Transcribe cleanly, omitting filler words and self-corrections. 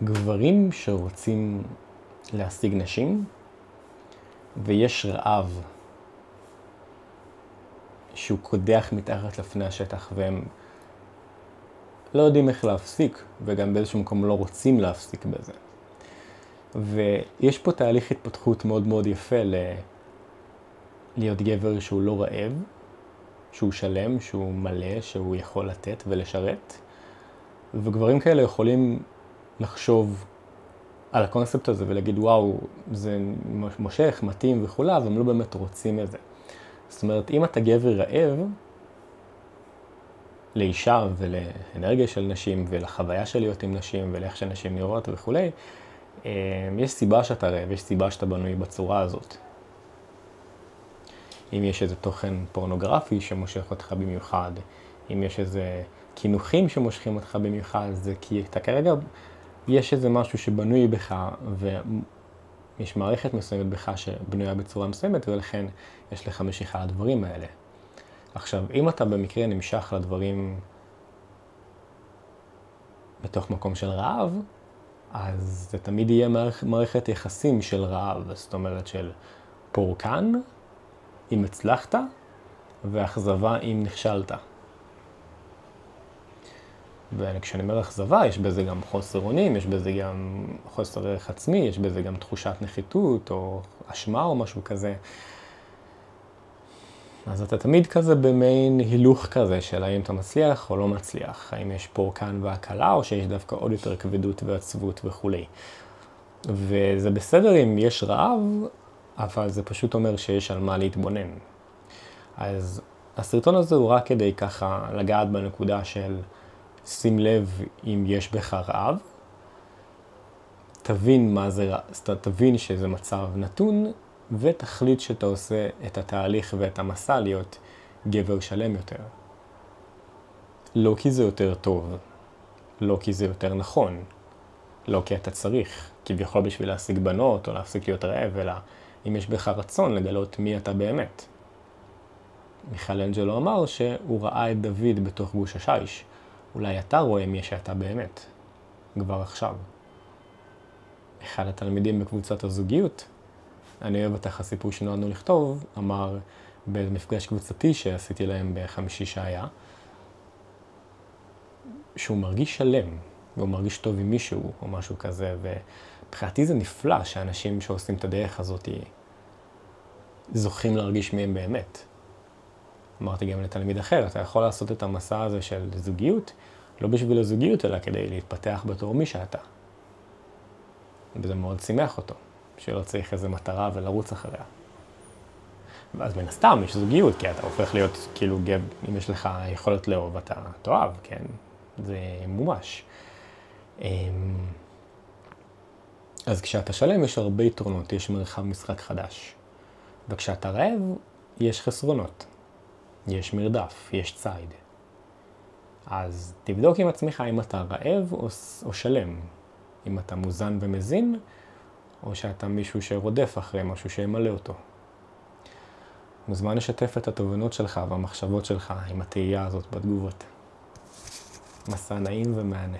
גברים שרוצים להשיג נשים, ויש רעב שהוא קודח מתחת לפני השטח, והם לא יודעים איך להפסיק, וגם באיזשהו מקום לא רוצים להפסיק בזה. ויש פה תהליך התפתחות מאוד מאוד יפה להיות גבר שהוא לא רעב, שהוא שלם, שהוא מלא, שהוא יכול לתת ולשרת. וגברים כאלה יכולים לחשוב על הקונספט הזה ולהגיד, וואו, זה מושך, מתאים וכו', אבל הם לא באמת רוצים את זה. זאת אומרת, אם אתה גבר רעב, לאישה ולאנרגיה של נשים ולחוויה של להיות עם נשים ולאיך שנשים נראות וכו', יש סיבה שאתה רעב, יש סיבה שאתה בנוי בצורה הזאת. אם יש איזה תוכן פורנוגרפי שמושך אותך במיוחד, אם יש איזה כינוכים שמושכים אותך במיוחד, זה כי אתה כרגע, יש איזה משהו שבנוי בך, ויש מערכת מסוימת בך שבנויה בצורה מסוימת, ולכן יש לך משיכה לדברים האלה. עכשיו, אם אתה במקרה נמשך לדברים בתוך מקום של רעב, אז זה תמיד יהיה מערכת יחסים של רעב, זאת אומרת של פורקן, אם הצלחת, ואכזבה אם נכשלת. וכשאני אומר אכזבה, יש בזה גם חוסר אונים, יש בזה גם חוסר ערך עצמי, יש בזה גם תחושת נחיתות או אשמה או משהו כזה. אז אתה תמיד כזה במין הילוך כזה של האם אתה מצליח או לא מצליח, האם יש פורקן והקלה או שיש דווקא עוד יותר כבדות ועצבות וכו'. וזה בסדר אם יש רעב, אבל זה פשוט אומר שיש על מה להתבונן. אז הסרטון הזה הוא רק כדי ככה לגעת בנקודה של שים לב אם יש בך רעב, תבין מה זה רעב, תבין שזה מצב נתון, ותחליט שאתה עושה את התהליך ואת המסע להיות גבר שלם יותר. לא כי זה יותר טוב, לא כי זה יותר נכון, לא כי אתה צריך, כביכול בשביל להשיג בנות או להפסיק להיות רעב, אלא אם יש בך רצון לגלות מי אתה באמת. מיכלאנג'לו אמר שהוא ראה את דוד בתוך גוש השיש. אולי אתה רואה מי שאתה באמת, כבר עכשיו. אחד התלמידים בקבוצת הזוגיות, אני אוהב אותך הסיפור שנועדנו לכתוב, אמר במפגש קבוצתי שעשיתי להם בחמישי שהיה, שהוא מרגיש שלם, והוא מרגיש טוב עם מישהו או משהו כזה, ובחינתי זה נפלא שאנשים שעושים את הדרך הזאת זוכים להרגיש מי הם באמת. אמרתי גם לתלמיד אחר, אתה יכול לעשות את המסע הזה של זוגיות, לא בשביל הזוגיות, אלא כדי להתפתח בתור מי שאתה. וזה מאוד שימח אותו, שלא צריך איזו מטרה ולרוץ אחריה. ואז מן הסתם יש זוגיות, כי אתה הופך להיות כאילו גב, אם יש לך יכולת לאהוב, אתה תאהב, כן? זה מומש. אז כשאתה שלם יש הרבה יתרונות, יש מרחב משחק חדש. וכשאתה רעב, יש חסרונות. יש מרדף, יש ציד. אז תבדוק עם עצמך אם אתה רעב או שלם. אם אתה מוזן ומזין, או שאתה מישהו שרודף אחרי משהו שימלא אותו. מוזמן לשתף את התובנות שלך והמחשבות שלך עם התהייה הזאת בתגובות. מסע נעים ומענה.